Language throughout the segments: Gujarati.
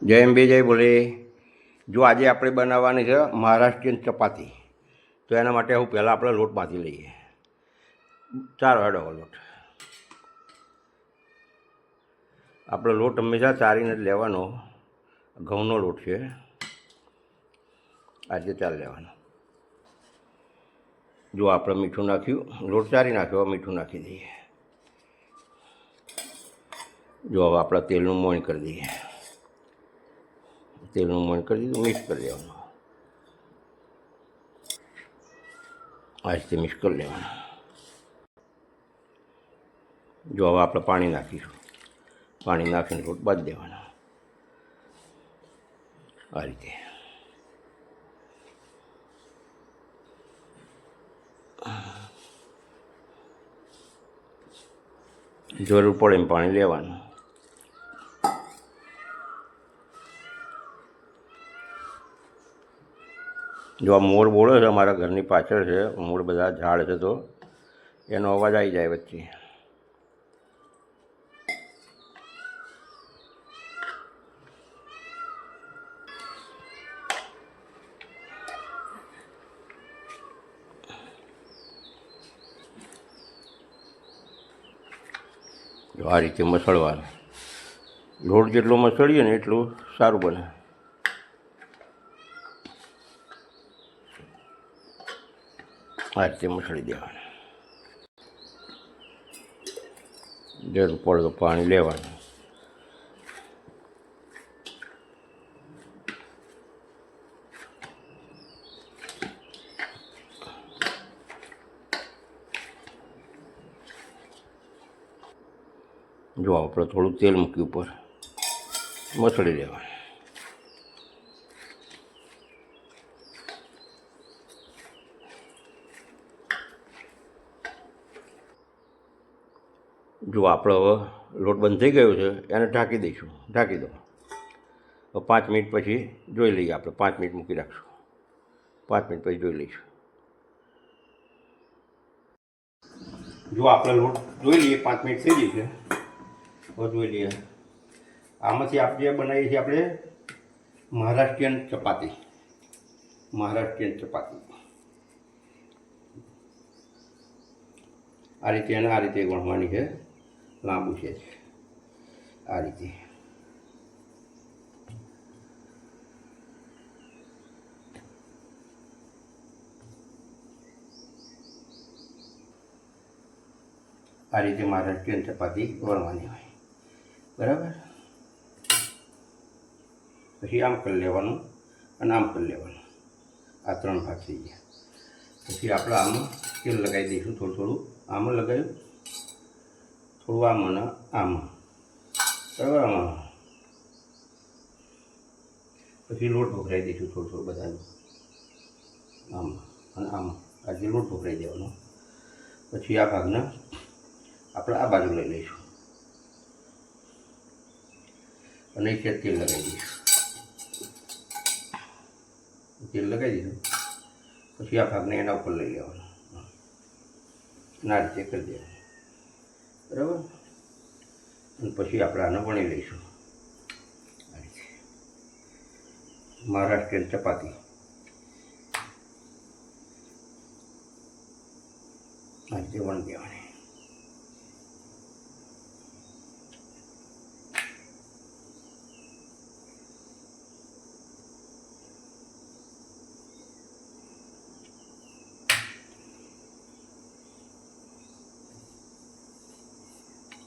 જય અંબે જય બોલે. જો આજે આપણે બનાવવાની છે મહારાષ્ટ્રીયન ચપાતી. તો એના માટે હું પહેલાં આપણે લોટ બાંધી લઈએ. ચાર વાડો લોટ. આપણે લોટ હંમેશા ચારીને જ લેવાનો. ઘઉંનો લોટ છે, આજે ચાર લેવાનો. જો આપણે મીઠું નાખ્યું, લોટ ચારી નાખ્યો, મીઠું નાખી દઈએ. જો હવે આપણે તેલનું મોણ કરી દઈએ. તેલનું મોણ કરી દીધું, મિક્સ કરી દેવાનું. આ રીતે મિક્સ કરી લેવાનું. જો હવે આપણે પાણી નાખીશું. પાણી નાખીને લોટ બાંધી દેવાનો આ રીતે. જરૂર પડે એમ પાણી લેવાનું. જો આ મોર બોલે છે, અમારા ઘરની પાછળ છે, મોર બધા ઝાડ છે, તો એનો અવાજ આવી જાય વચ્ચે. જો આ રીતે મસળવાનું. લોટ જેટલો મસળીએ ને એટલું સારું બને. આ રીતે મસળી દેવાનું. જરૂર પડે તો પાણી લેવાનું. જો આપણે થોડું તેલ મૂક્યું ઉપર, મસળી દેવાનું. જો આપણે હવે લોટ બંધ થઈ ગયો છે, એને ઢાંકી દઈશું. ઢાંકી દો. હવે 5 મિનિટ પછી જોઈ લઈએ. આપણે 5 મિનિટ મૂકી રાખશું. 5 મિનિટ પછી જોઈ લઈશું. જો આપણે લોટ જોઈ લઈએ, 5 મિનિટ થઈ ગઈ છે. હવે જોઈ લઈએ. આમાંથી આપણે બનાવીએ છીએ આપણે મહારાષ્ટ્રીયન ચપાતી. મહારાષ્ટ્રીયન ચપાતી આ રીતે, અને આ રીતે વણવાની છે. લાંબુ છે આ રીતે. આ રીતે મહારાષ્ટ્રીયન ચપાતી વણવાની હોય, બરાબર. પછી આમ કરી લેવાનું અને આમ કરી લેવાનું. આ 3 ભાગ થઈ ગયા. પછી આપણે આમાં તેલ લગાવી દઈશું. થોડું થોડું આમાં લગાવ્યું, થોડું આમાં અને આમાં, બરાબર. આમાં પછી લોટ ભભરાઈ દઈશું. થોડું થોડું બધાનું આમાં અને આમાં. આજે લોટ ભભરાઈ દેવાનો. પછી આ ભાગને આપણે આ બાજુ લઈ લઈશું અને એક તેલ લગાવી દઈશું. તેલ લગાવી દીધું. પછી આ ભાગને એના ઉપર લઈ લેવાનો. આ રીતે કરી દેવાનું, બરાબર. અને પછી આપણે આને વણી લઈશું આ રીતે. મહારાષ્ટ્રીયન ચપાતી આ રીતે વણી દેવાની.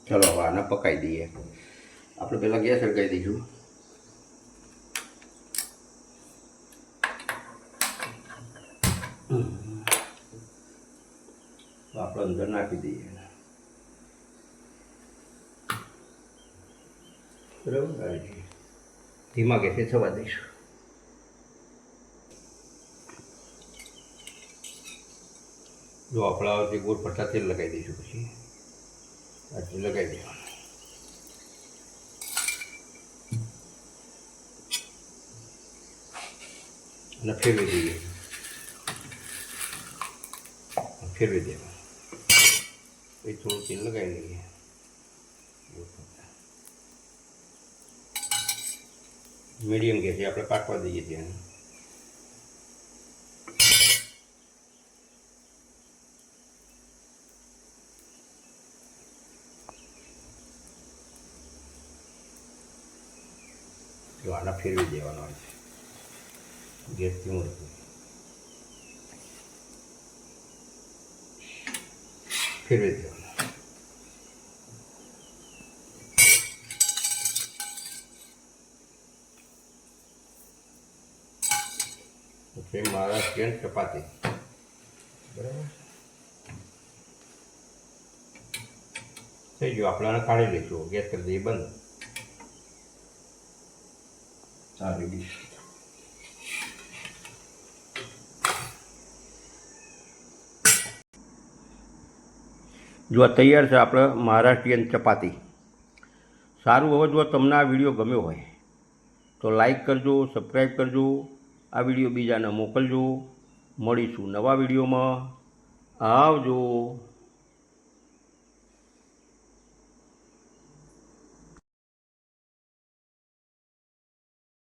ચલો હવે આને પકાવી દઈએ. આપણે પહેલાં ગેસ સળગાવી દઈશું. આપણે અંદર નાખી દઈએ, બરાબર. ધીમા ગેસે થવા દઈશું. જો આપણા જે ગોળ પડતા તેલ લગાવી દઈશું. પછી આટલું લગાવી દેવાનું અને ફેરવી દઈએ. ફેરવી દેવાનું. પછી થોડું તેલ લગાવી લઈએ. 5 મીડિયમ ગેસે આપણે પાકવા દઈએ છીએ એને. જો આના ફેરવી દેવાનો હોય છે, ગેસ ધીમો રાખો, ફેરવી દેવાનો. પછી મહારાષ્ટ્રીયન ચપાતી, બરાબર થઈ ગયું. આપણે આને કાઢી લઈશું, ગેસ કરી દઈએ બંધ. સારી ડીશ. જો તૈયાર છે આપણે મહારાષ્ટ્રીયન ચપાતી. સારું, હવે જો તમને આ વિડીયો ગમ્યો હોય તો લાઈક કરજો, સબસ્ક્રાઈબ કરજો, આ વિડીયો બીજાને મોકલજો. મળીશું નવા વિડીયોમાં. આવજો.